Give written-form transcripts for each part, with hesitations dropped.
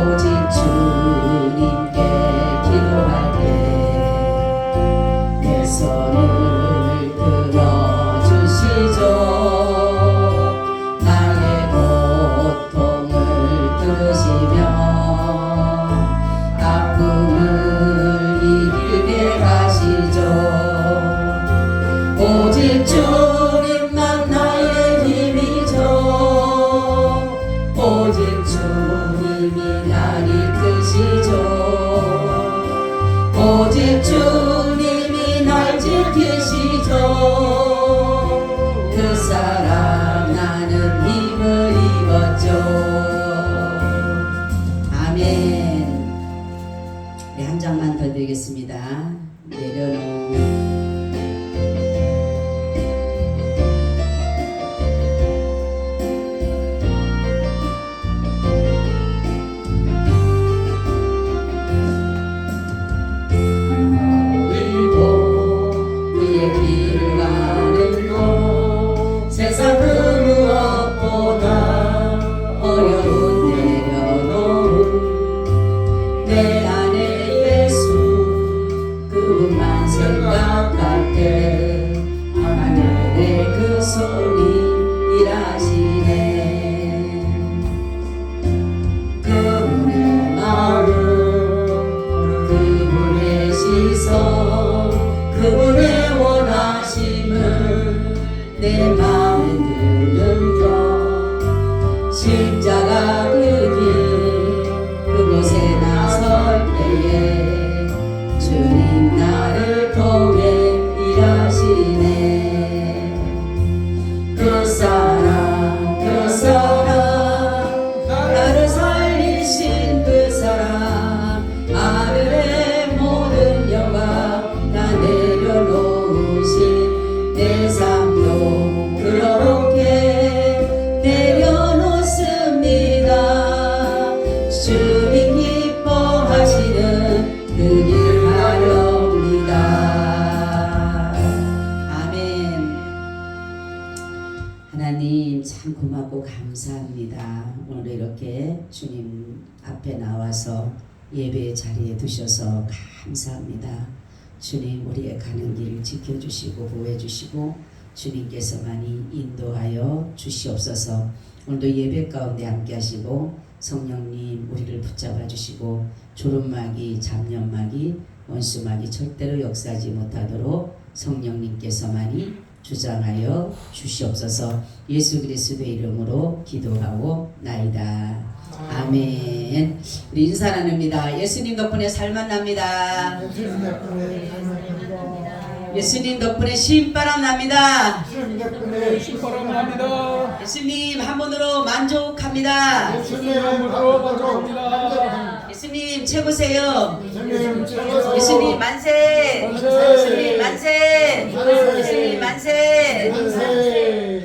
오직 주님께 기도할 때 내 손을 들어주시죠. 나의 고통을 들으시며 아픔을 이기게 하시죠. 오직 주님만 나의 힘이죠. 오직 주님이 날 이끄시죠. 오직 주님이 날 지키시죠. 그 사랑 나는 힘을 입었죠. 아멘. 네, 한 장만 더 드리겠습니다. 내려놓은 세상 그 무엇보다 어려운 내려놓은 내 안에 예수 그분만 생각할 때 하늘의 그 손이 일하시네. 그분의 마음 그분의 시선 그분의 원하심을 내 마음에 들려 십자가 그 길 그곳에 나설 때에 주님 나를 통해 일하시네. 그 사랑 나를 살리신 그 사랑 하늘의 모든 영광 다 내려놓으신 내 삶도 그렇게 내려놓습니다. 주님 기뻐하시는 그 길 가렵니다. 아멘. 하나님 참 고맙고 감사합니다. 오늘 이렇게 주님 앞에 나와서 예배의 자리에 두셔서 감사합니다. 주님 우리의 가는 길을 지켜주시고 보호해주시고 주님께서만이 인도하여 주시옵소서. 오늘도 예배 가운데 함께 하시고 성령님 우리를 붙잡아 주시고 조름마귀 잡념마귀 원수마귀 절대로 역사하지 못하도록 성령님께서만이 주장하여 주시옵소서. 예수 그리스도의 이름으로 기도하고 나이다. 아멘. 우리 인사 나눕니다. 예수님 덕분에 살만 납니다. 예수님 덕분에 신바람 납니다. 예수님 한 분으로 만족합니다. 예수님 최고세요. 예수님 만세. 예수님 만세. 예수님 만세.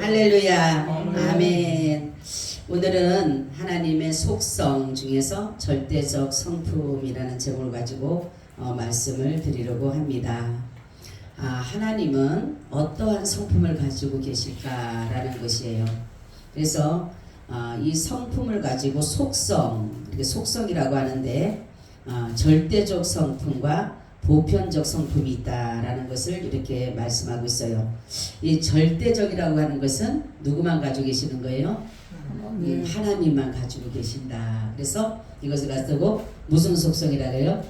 할렐루야. 아멘. 오늘은 하나님의 속성 중에서 절대적 성품이라는 제목을 가지고 말씀을 드리려고 합니다. 하나님은 어떠한 성품을 가지고 계실까라는 것이에요. 그래서 이 성품을 가지고 속성이라고 하는데 절대적 성품과 보편적 성품이 있다라는 것을 이렇게 말씀하고 있어요. 이 절대적이라고 하는 것은 누구만 가지고 계시는 거예요? 하나님만 가지고 계신다. 그래서 이것을 가지고 무슨 속성이라고 해요?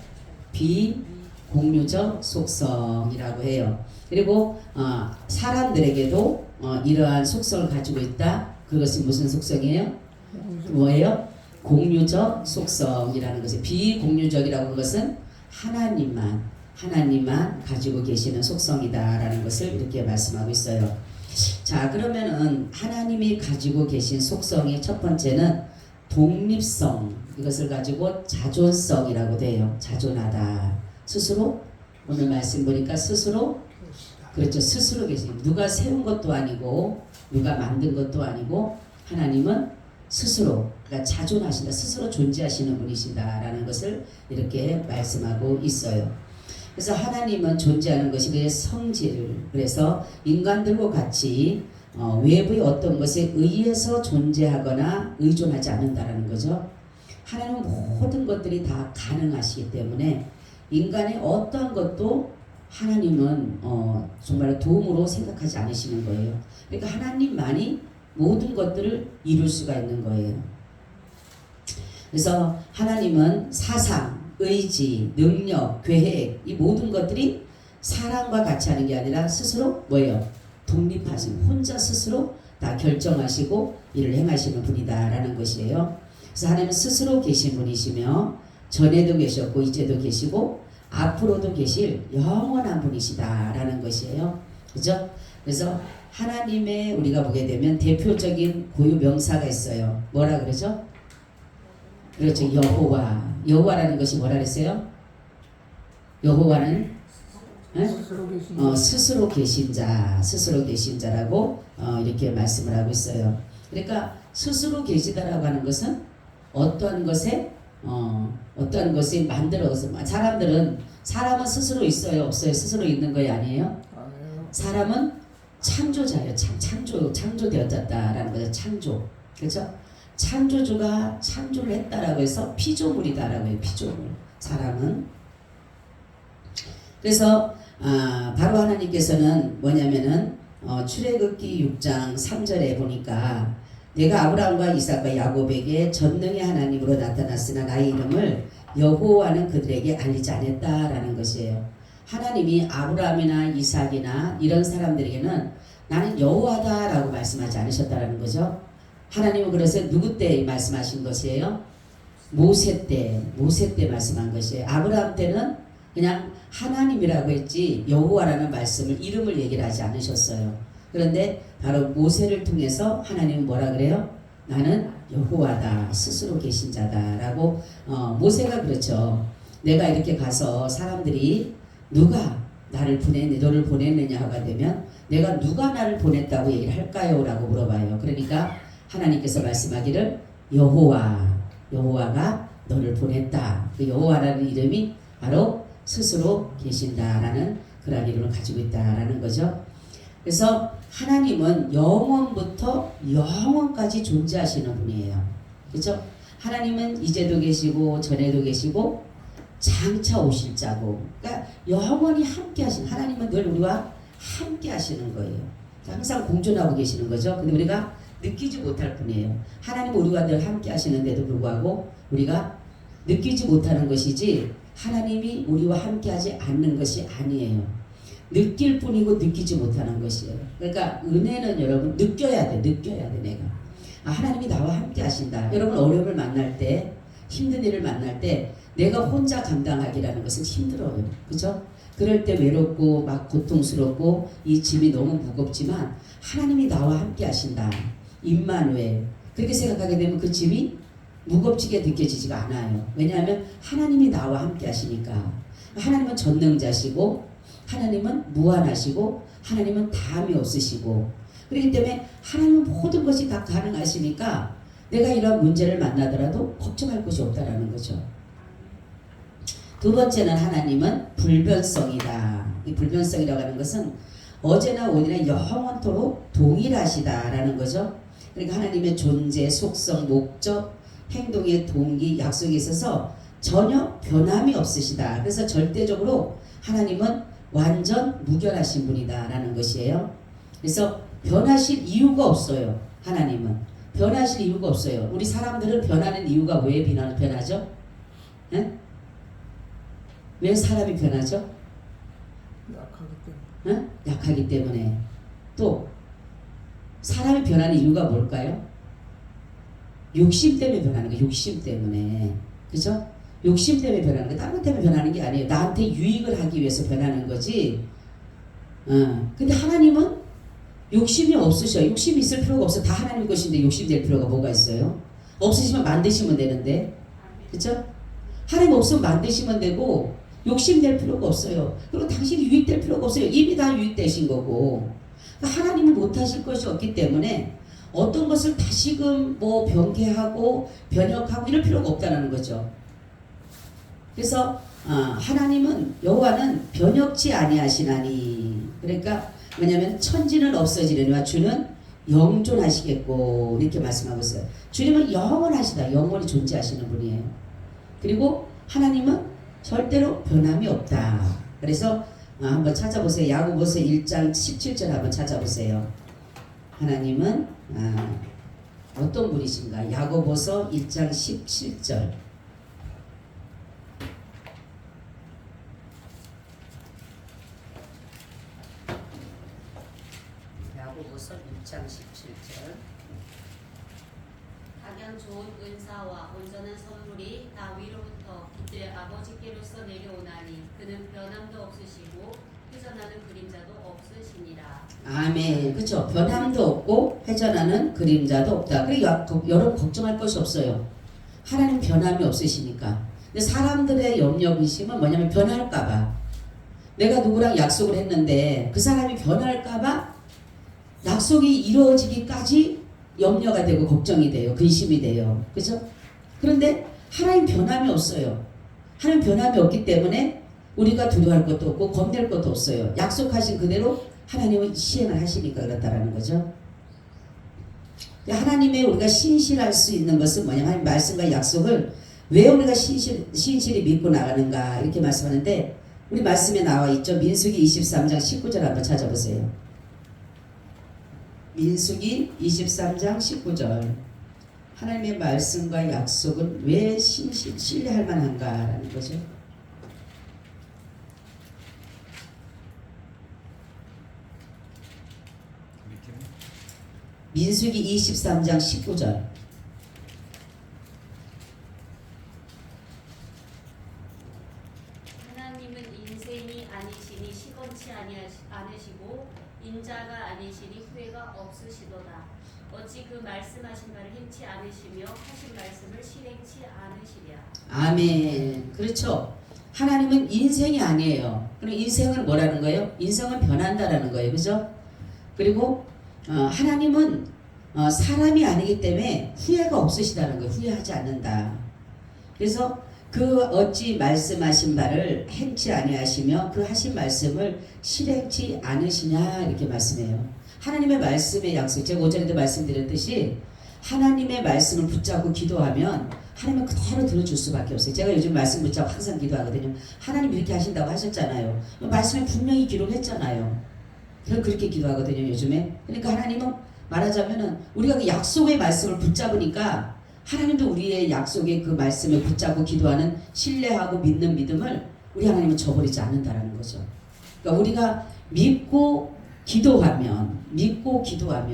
비공유적 속성이라고 해요. 그리고 사람들에게도 이러한 속성을 가지고 있다. 그것이 무슨 속성이에요? 뭐예요? 공유적 속성이라는 것이 비공유적이라고 하는 것은 하나님만 가지고 계시는 속성이다라는 것을 이렇게 말씀하고 있어요. 자, 그러면은 하나님이 가지고 계신 속성의 첫 번째는 독립성, 이것을 가지고 자존성이라고 돼요. 자존하다. 스스로 오늘 말씀 보니까 스스로 그렇죠. 스스로 계신 누가 세운 것도 아니고 누가 만든 것도 아니고 하나님은 스스로 그러니까 자존하신다. 스스로 존재하시는 분이시다라는 것을 이렇게 말씀하고 있어요. 그래서 하나님은 존재하는 것이 그의 성질, 그래서 인간들과 같이 외부의 어떤 것에 의해서 존재하거나 의존하지 않는다라는 거죠. 하나님은 모든 것들이 다 가능하시기 때문에 인간의 어떠한 것도 하나님은 정말 도움으로 생각하지 않으시는 거예요. 그러니까 하나님만이 모든 것들을 이룰 수가 있는 거예요. 그래서 하나님은 사상, 의지, 능력, 계획 이 모든 것들이 사람과 같이 하는 게 아니라 스스로 뭐예요? 독립하신 혼자 스스로 다 결정하시고 일을 행하시는 분이다라는 것이에요. 그래서 하나님은 스스로 계신 분이시며 전에도 계셨고 이제도 계시고 앞으로도 계실 영원한 분이시다라는 것이에요. 그죠? 그래서 하나님의 우리가 보게 되면 대표적인 고유 명사가 있어요. 뭐라 그러죠? 그렇죠. 여호와. 여호와라는 것이 뭐라 그랬어요? 여호와는 스스로 계신 자, 스스로 계신 자라고 이렇게 말씀을 하고 있어요. 그러니까 스스로 계시다라고 하는 것은 어떠한 것에 만들어서 사람은 스스로 있어요, 없어요? 스스로 있는 거예요, 아니에요? 사람은 창조자예요. 창조되었다라는 거죠. 창조. 그렇죠? 창조주가 창조를 했다라고 해서 피조물이다라고 해요. 피조물. 사람은. 그래서 바로 하나님께서는 뭐냐면은 출애굽기 6장 3절에 보니까 내가 아브라함과 이삭과 야곱에게 전능의 하나님으로 나타났으나 나의 이름을 여호와는 그들에게 알리지 않았다라는 것이에요. 하나님이 아브라함이나 이삭이나 이런 사람들에게는 나는 여호와다라고 말씀하지 않으셨다라는 거죠. 하나님은 그래서 누구 때 말씀하신 것이에요? 모세 때 말씀한 것이에요. 아브라함 때는 그냥 하나님이라고 했지 여호와라는 말씀을 이름을 얘기를 하지 않으셨어요. 그런데 바로 모세를 통해서 하나님은 뭐라 그래요? 나는 여호와다, 스스로 계신 자다라고. 모세가 그렇죠. 내가 이렇게 가서 사람들이 누가 너를 보냈느냐 하가 되면 내가 누가 나를 보냈다고 얘기를 할까요? 라고 물어봐요. 그러니까 하나님께서 말씀하기를 여호와가 너를 보냈다. 그 여호와라는 이름이 바로 스스로 계신다라는 그런 이름을 가지고 있다라는 거죠. 그래서 하나님은 영원부터 영원까지 존재하시는 분이에요. 그렇죠? 하나님은 이제도 계시고 전에도 계시고 장차 오실 자고, 그러니까 영원히 함께 하시는, 하나님은 늘 우리와 함께 하시는 거예요. 항상 공존하고 계시는 거죠. 근데 우리가 느끼지 못할 뿐이에요. 하나님은 우리와 늘 함께 하시는데도 불구하고 우리가 느끼지 못하는 것이지 하나님이 우리와 함께 하지 않는 것이 아니에요. 느낄 뿐이고 느끼지 못하는 것이에요. 그러니까 은혜는 여러분 느껴야 돼 내가. 하나님이 나와 함께 하신다. 여러분 어려움을 만날 때, 힘든 일을 만날 때 내가 혼자 감당하기라는 것은 힘들어요. 그죠? 그럴 때 외롭고 막 고통스럽고 이 짐이 너무 무겁지만 하나님이 나와 함께 하신다. 임마누엘. 그렇게 생각하게 되면 그 짐이 무겁지게 느껴지지가 않아요. 왜냐하면 하나님이 나와 함께 하시니까. 하나님은 전능자시고 하나님은 무한하시고 하나님은 다함이 없으시고, 그렇기 때문에 하나님은 모든 것이 다 가능하시니까 내가 이런 문제를 만나더라도 걱정할 것이 없다라는 거죠. 두 번째는 하나님은 불변성이다. 이 불변성이라고 하는 것은 어제나 오늘이나 영원토록 동일하시다라는 거죠. 그러니까 하나님의 존재, 속성, 목적, 행동의 동기, 약속에 있어서 전혀 변함이 없으시다. 그래서 절대적으로 하나님은 완전 무결하신 분이다라는 것이에요. 그래서 변하실 이유가 없어요. 하나님은 변하실 이유가 없어요. 우리 사람들은 변하는 이유가 왜 변하죠? 에? 왜 사람이 변하죠? 약하기 때문에. 약하기 때문에. 또 사람이 변하는 이유가 뭘까요? 욕심 때문에 변하는 거예요. 욕심 때문에. 그죠? 욕심 때문에 변하는 거, 다른 것 때문에 변하는 게 아니에요. 나한테 유익을 하기 위해서 변하는 거지. 근데 하나님은 욕심이 없으셔. 욕심이 있을 필요가 없어. 다 하나님 것인데 욕심될 필요가 뭐가 있어요? 없으시면 만드시면 되는데. 그죠? 하나님 없으면 만드시면 되고 욕심낼 필요가 없어요. 그리고 당신이 유익될 필요가 없어요. 이미 다 유익되신 거고. 그러니까 하나님은 못하실 것이 없기 때문에 어떤 것을 다시금 변개하고 변혁하고 이럴 필요가 없다는 거죠. 그래서 하나님은 여호와는 변혁지 아니하시나니. 그러니까 왜냐하면 천지는 없어지려니와 주는 영존하시겠고 이렇게 말씀하고 있어요. 주님은 영원하시다. 영원히 존재하시는 분이에요. 그리고 하나님은 절대로 변함이 없다. 그래서 한번 찾아보세요. 야고보서 1장 17절 한번 찾아보세요. 하나님은 어떤 분이신가? 야고보서 1장 17절. 야고보서 1장 17절. 가장 좋은 은사와 온전한 선물이 다 위로부터 그들의 아버지께로서 내려오나니 그는 변함도 없으시고 회전하는 그림자도 없으시니라. 아멘. 그렇죠. 변함도 없고 회전하는 그림자도 없다. 그리고 여러분 걱정할 것이 없어요. 하나님 변함이 없으시니까. 근데 사람들의 염려 근심은 뭐냐면 변할까봐. 내가 누구랑 약속을 했는데 그 사람이 변할까봐 약속이 이루어지기까지 염려가 되고 걱정이 돼요. 근심이 돼요. 그죠? 그런데 하나님 변함이 없어요. 하나님 변함이 없기 때문에 우리가 두려워할 것도 없고 겁낼 것도 없어요. 약속하신 그대로 하나님은 시행을 하시니까 그렇다라는 거죠. 하나님의 우리가 신실할 수 있는 것은 뭐냐면 하나님 말씀과 약속을 왜 우리가 신실히 믿고 나가는가 이렇게 말씀하는데 우리 말씀에 나와 있죠. 민수기 23장 19절 한번 찾아보세요. 민수기 23장 19절. 하나님의 말씀과 약속은 왜 신뢰할 만한가라는 거죠. 민수기 23장 19절. 하나님은 인생이 아니시니 시건치 않으시고 인자가 아니시니 후회가 없으시도다. 어찌 그 말씀하신 바를 행치 않으시며 하신 말씀을 실행치 않으시랴. 아멘. 그렇죠. 하나님은 인생이 아니에요. 그럼 인생은 뭐라는 거예요? 인생은 변한다라는 거예요. 그죠? 그리고 하나님은 사람이 아니기 때문에 후회가 없으시다는 거예요. 후회하지 않는다. 그래서 그 어찌 말씀하신 바를 행치 아니하시며 그 하신 말씀을 실행치 않으시냐 이렇게 말씀해요. 하나님의 말씀의 약속, 제가 오전에도 말씀드렸듯이 하나님의 말씀을 붙잡고 기도하면 하나님은 그대로 들어줄 수밖에 없어요. 제가 요즘 말씀 붙잡고 항상 기도하거든요. 하나님 이렇게 하신다고 하셨잖아요. 말씀에 분명히 기록했잖아요. 저는 그렇게 기도하거든요, 요즘에. 그러니까 하나님은 말하자면은 우리가 그 약속의 말씀을 붙잡으니까 하나님도 우리의 약속의 그 말씀을 붙잡고 기도하는 신뢰하고 믿는 믿음을 우리 하나님은 저버리지 않는다라는 거죠. 그러니까 우리가 믿고 기도하면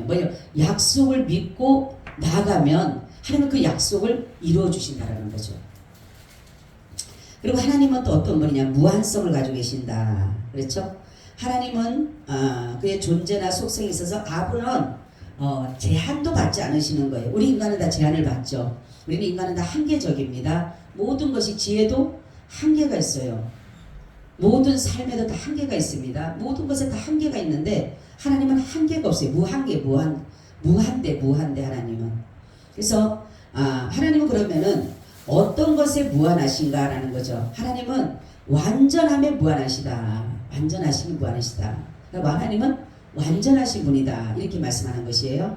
뭐예요? 약속을 믿고 나가면 하나님은 그 약속을 이루어 주신다라는 거죠. 그리고 하나님은 또 어떤 분이냐? 무한성을 가지고 계신다. 그렇죠? 하나님은 그의 존재나 속성에 있어서 아무런 제한도 받지 않으시는 거예요. 우리 인간은 다 제한을 받죠. 우리는 인간은 다 한계적입니다. 모든 것이 지혜도 한계가 있어요. 모든 삶에도 다 한계가 있습니다. 모든 것에 다 한계가 있는데 하나님은 한계가 없어요. 무한대 하나님은. 그래서 하나님은 그러면은 어떤 것에 무한하신가라는 거죠. 하나님은 완전함에 무한하시다. 완전하심이 무한하시다. 그러니까 하나님은 완전하신 분이다. 이렇게 말씀하는 것이에요.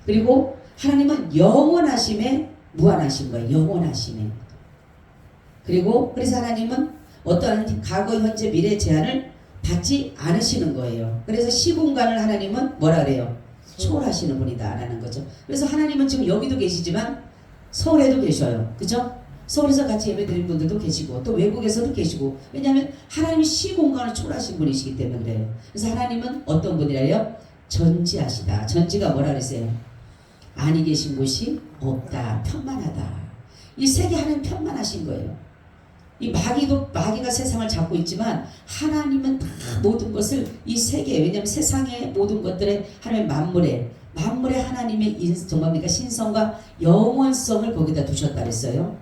그리고 하나님은 영원하심에 무한하신 거예요. 영원하심에. 그리고 그래서 하나님은 어떠한 과거, 현재, 미래 제한을 받지 않으시는 거예요. 그래서 시공간을 하나님은 뭐라 그래요? 초월하시는 분이다 라는 거죠. 그래서 하나님은 지금 여기도 계시지만 서울에도 계셔요. 그죠? 서울에서 같이 예배드린 분들도 계시고 또 외국에서도 계시고, 왜냐하면 하나님이 시공간을 초월하신 분이시기 때문에 그래요. 그래서 하나님은 어떤 분이래요? 전지하시다. 전지가 뭐라 그랬어요? 아니 계신 곳이 없다. 편만하다. 이 세계 하나님 편만하신 거예요. 이 마귀가 세상을 잡고 있지만 하나님은 다 모든 것을 이 세계, 왜냐하면 세상의 모든 것들의 하나님의 만물에 하나님의 정말입니까? 신성과 영원성을 거기다 두셨다 그랬어요.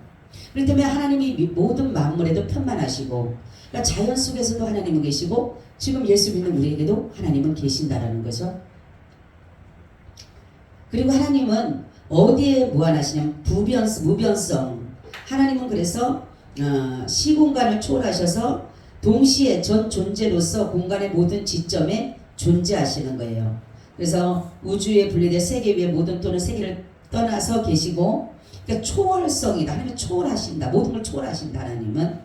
그렇기 때문에 하나님이 모든 만물에도 편만하시고, 그러니까 자연 속에서도 하나님은 계시고 지금 예수 믿는 우리에게도 하나님은 계신다라는 거죠. 그리고 하나님은 어디에 무한하시냐면 무변성. 하나님은 그래서 시공간을 초월하셔서 동시에 전 존재로서 공간의 모든 지점에 존재하시는 거예요. 그래서 우주에 분리된 세계 위에 모든 또는 세계를 떠나서 계시고, 그러니까 초월성이다. 하나님은 초월하신다. 모든 걸 초월하신다. 하나님은.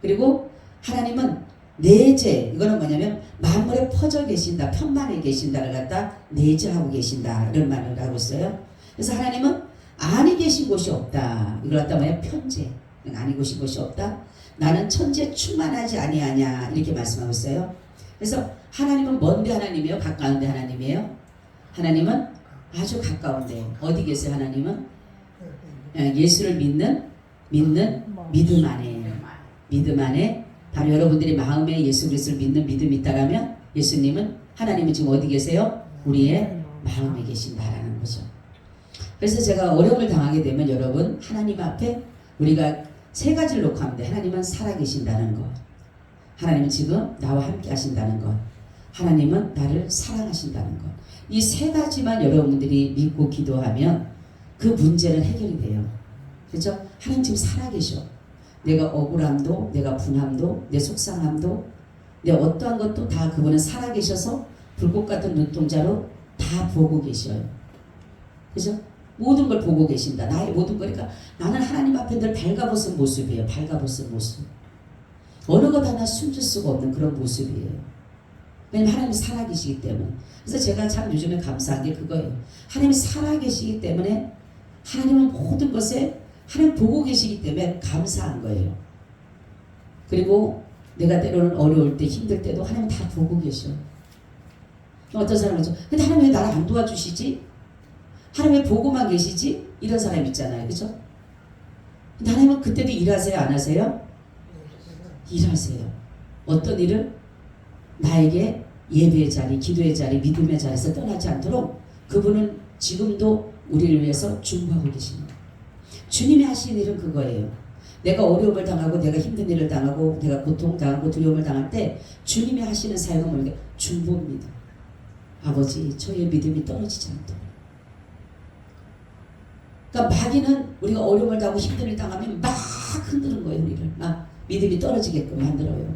그리고 하나님은 내재, 이거는 뭐냐면 만물에 퍼져 계신다. 편만에 계신다를 갖다 내재하고 계신다. 이런 말을 하고 있어요. 그래서 하나님은 아니 계신 곳이 없다. 이걸 갖다 뭐야? 편재. 아니 계신 곳이 없다. 나는 천지에 충만하지 아니하냐. 이렇게 말씀하고 있어요. 그래서 하나님은 먼데 하나님이에요? 가까운데 하나님이에요? 하나님은 아주 가까운데. 어디 계세요? 하나님은? 예수를 믿는 믿음 안에. 믿음 안에. 바로 여러분들이 마음에 예수 그리스도를 믿는 믿음이 있다라면 예수님은, 하나님은 지금 어디 계세요? 우리의 마음에 계신다라는 거죠. 그래서 제가 어려움을 당하게 되면 여러분, 하나님 앞에 우리가 세 가지를 놓고 하는데, 하나님은 살아계신다는 것, 하나님은 지금 나와 함께 하신다는 것, 하나님은 나를 사랑하신다는 것. 이 세 가지만 여러분들이 믿고 기도하면 그 문제는 해결이 돼요. 그렇죠? 하나님 지금 살아계셔. 내가 억울함도, 내가 분함도, 내 속상함도, 내 어떠한 것도 다 그분은 살아계셔서 불꽃 같은 눈동자로 다 보고 계셔요. 그죠? 모든 걸 보고 계신다. 나의 모든 거니까 나는 하나님 앞에 늘 발가벗은 모습이에요. 발가벗은 모습. 어느 것 하나 숨길 수가 없는 그런 모습이에요. 왜냐면 하나님이 살아계시기 때문에. 그래서 제가 참 요즘에 감사한 게 그거예요. 하나님이 살아계시기 때문에, 하나님은 모든 것에 하나님 보고 계시기 때문에 감사한 거예요. 그리고 내가 때로는 어려울 때, 힘들 때도 하나님 다 보고 계셔. 어떤 사람은 근데 하나님 왜 나를 안 도와주시지? 하나님 왜 보고만 계시지? 이런 사람 있잖아요. 그죠? 근데 하나님은 그때도 일하세요? 안 하세요? 일하세요. 어떤 일을? 나에게 예배의 자리, 기도의 자리, 믿음의 자리에서 떠나지 않도록 그분은 지금도 우리를 위해서 중보하고 계십니다. 주님이 하신 일은 그거예요. 내가 어려움을 당하고, 내가 힘든 일을 당하고, 내가 고통당하고 두려움을 당할 때 주님이 하시는 사역은 뭐냐? 중보입니다. 아버지, 저의 믿음이 떨어지지 않도록. 그러니까 마귀는 우리가 어려움을 당하고 힘든 일을 당하면 막 흔드는 거예요. 우리를 막 믿음이 떨어지게끔 만들어요.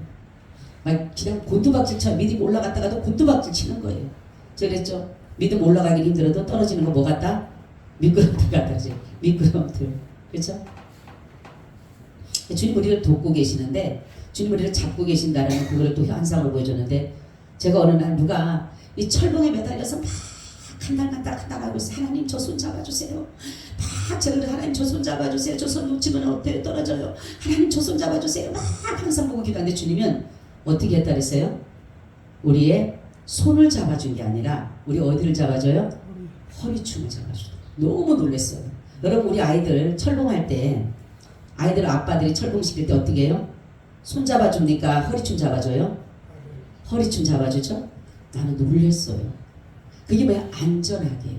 막 그냥 곤두박질처럼 믿음이 올라갔다가도 곤두박질 치는 거예요. 저 그랬죠? 믿음 올라가기 힘들어도 떨어지는 거 뭐 같다? 미끄럼틀 같다지. 미끄럼틀. 그렇죠? 주님 우리를 돕고 계시는데, 주님 우리를 잡고 계신다라는 그거를 또 현상을 보여줬는데, 제가 어느 날 누가 이 철봉에 매달려서 막 간당간당 하고 있어요. 하나님 저 손 잡아주세요. 막 제가 하나님 저 손 잡아주세요. 저 손 놓치면 어때요? 떨어져요. 하나님 저 손 잡아주세요. 막 항상 보고 기도하는데 주님은 어떻게 했다 그랬어요? 우리의 손을 잡아준 게 아니라 우리 어디를 잡아줘요? 허리춤을 잡아줘요. 너무 놀랐어요. 여러분 우리 아이들 철봉할 때, 아이들 아빠들이 철봉 시킬 때 어떻게 해요? 손 잡아줍니까? 허리춤 잡아줘요? 허리춤 잡아주죠? 나는 놀랬어요. 그게 뭐야? 안전하게.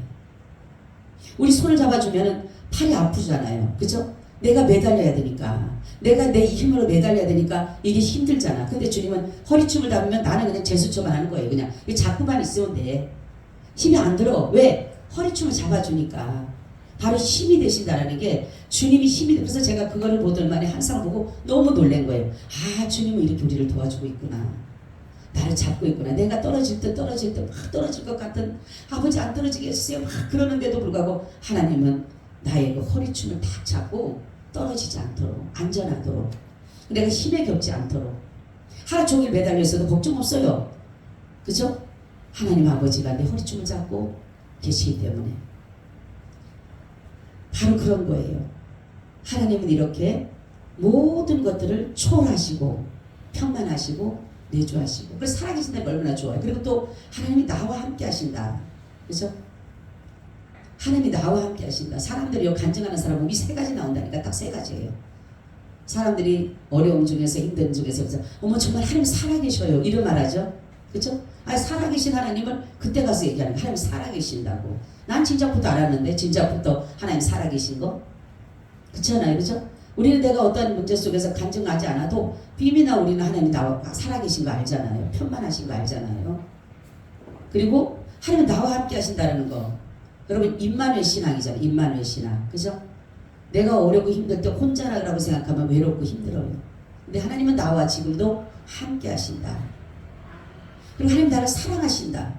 우리 손을 잡아주면 팔이 아프잖아요. 그죠? 내가 매달려야 되니까. 내가 내 힘으로 매달려야 되니까 이게 힘들잖아. 근데 주님은 허리춤을 잡으면 나는 그냥 제수처만 하는 거예요. 그냥 잡고만 있으면 돼. 힘이 안 들어. 왜? 허리춤을 잡아주니까. 바로 힘이 되신다라는 게, 주님이 힘이 돼. 그래서 제가 그거를 보던 만에 항상 보고 너무 놀란 거예요. 아, 주님은 이렇게 우리를 도와주고 있구나. 나를 잡고 있구나. 내가 떨어질 때 막 떨어질 것 같은, 아버지 안 떨어지게 해주세요. 막 그러는데도 불구하고 하나님은 나의 그 허리춤을 딱 잡고 떨어지지 않도록, 안전하도록, 내가 힘에 겹지 않도록, 하루 종일 매달려 있어도 걱정 없어요. 그죠? 하나님 아버지가 내 허리춤을 잡고 계시기 때문에. 바로 그런 거예요. 하나님은 이렇게 모든 것들을 초월하시고 평만하시고 내주하시고, 그래서 살아계신다는 게 얼마나 좋아요. 그리고 또 하나님이 나와 함께 하신다. 그죠? 하나님이 나와 함께 하신다. 사람들이 간증하는 사람은 이 세 가지 나온다니까. 딱 세 가지예요. 사람들이 어려움 중에서, 힘든 중에서 어머 정말 하나님 살아계셔요, 이런 말하죠. 그죠? 아, 살아계신 하나님을 그때 가서 얘기하는 거예요. 하나님 살아계신다고. 난 진작부터 알았는데, 진작부터 하나님 살아계신 거. 그렇잖아요. 그죠? 우리는 내가 어떤 문제 속에서 간증하지 않아도 비밀나 우리는 하나님이 나와 살아계신 거 알잖아요. 편만하신 거 알잖아요. 그리고 하나님 나와 함께 하신다는 거. 여러분 임마누엘 신앙이잖아요. 임마누엘 신앙. 그죠? 내가 어렵고 힘들 때 혼자라고 생각하면 외롭고 힘들어요. 근데 하나님은 나와 지금도 함께 하신다. 그리고 하나님 나를 사랑하신다.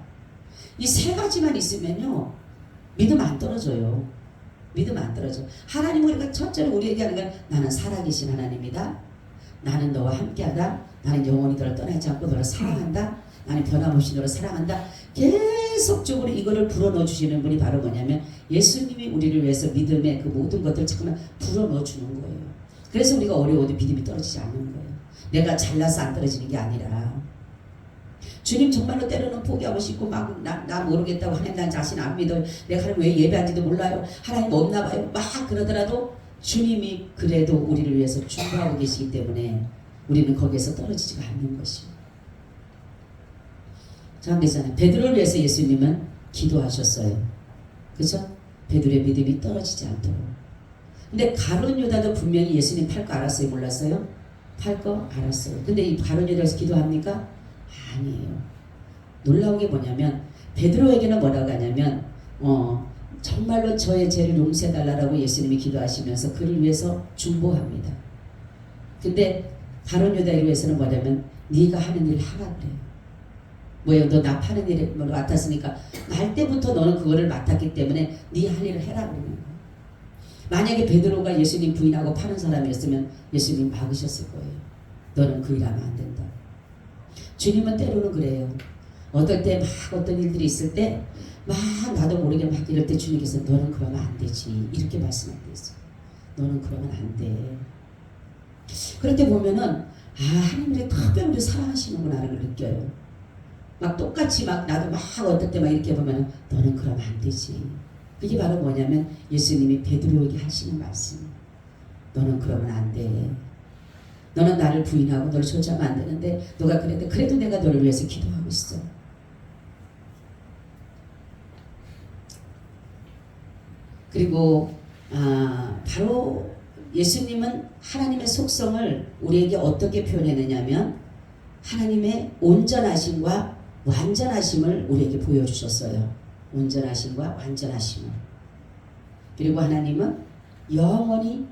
이 세 가지만 있으면요 믿음 안 떨어져요. 믿음 안 떨어져. 하나님 우리가 첫째로 우리에게 하는 건 나는 살아계신 하나님이다. 나는 너와 함께하다. 나는 영원히 너를 떠나지 않고 너를 사랑한다. 나는 변함없이 너를 사랑한다. 계속적으로 이거를 불어넣어 주시는 분이 바로 뭐냐면 예수님이 우리를 위해서 믿음의 그 모든 것들을 잠깐만 불어넣어 주는 거예요. 그래서 우리가 어려워도 믿음이 떨어지지 않는 거예요. 내가 잘나서 안 떨어지는 게 아니라 주님 정말로 때로는 포기하고 싶고 막 나 모르겠다고 하나님 난 자신 안 믿어요. 내가 하나님 왜 예배한지도 몰라요. 하나님 없나 봐요. 막 그러더라도 주님이 그래도 우리를 위해서 준비하고 계시기 때문에 우리는 거기에서 떨어지지가 않는 것이에요. 자, 그래서 베드로를 위해서 예수님은 기도하셨어요. 그죠? 베드로의 믿음이 떨어지지 않도록. 근데 가룟 유다도 분명히 예수님 팔 거 알았어요? 몰랐어요? 팔 거 알았어요. 근데 이 가룟 유다에서 기도합니까? 아니에요. 놀라운 게 뭐냐면 베드로에게는 뭐라고 하냐면 정말로 저의 죄를 용서해달라고 예수님이 기도하시면서 그를 위해서 중보합니다. 근데 가룟 유다에 위해서는 뭐냐면 네가 하는 일 하라 그래요. 뭐예요? 너 나 파는 일에 맡았으니까 날 때부터 너는 그거를 맡았기 때문에 네 할 일을 해라 그러는 거예요. 만약에 베드로가 예수님 부인하고 파는 사람이었으면 예수님 막으셨을 거예요. 너는 그 일 하면 안 된다. 주님은 때로는 그래요. 어떨 때 막 어떤 일들이 있을 때 막 나도 모르게 막 이럴 때 주님께서 너는 그러면 안 되지 이렇게 말씀하고 있어요. 너는 그러면 안 돼. 그럴 때 보면은 하나님의 특별히 사랑하시는구나를 느껴요. 막 똑같이 막 나도 막 어떨 때 막 이렇게 보면은 너는 그러면 안 되지. 그게 바로 뭐냐면 예수님이 베드로에게 하시는 말씀. 너는 그러면 안 돼. 너는 나를 부인하고 너를 조작하면 안 되는데 너가 그래도 내가 너를 위해서 기도하고 있어. 그리고 바로 예수님은 하나님의 속성을 우리에게 어떻게 표현했느냐면 하나님의 온전하심과 완전하심을 우리에게 보여주셨어요. 온전하심과 완전하심을. 그리고 하나님은 영원히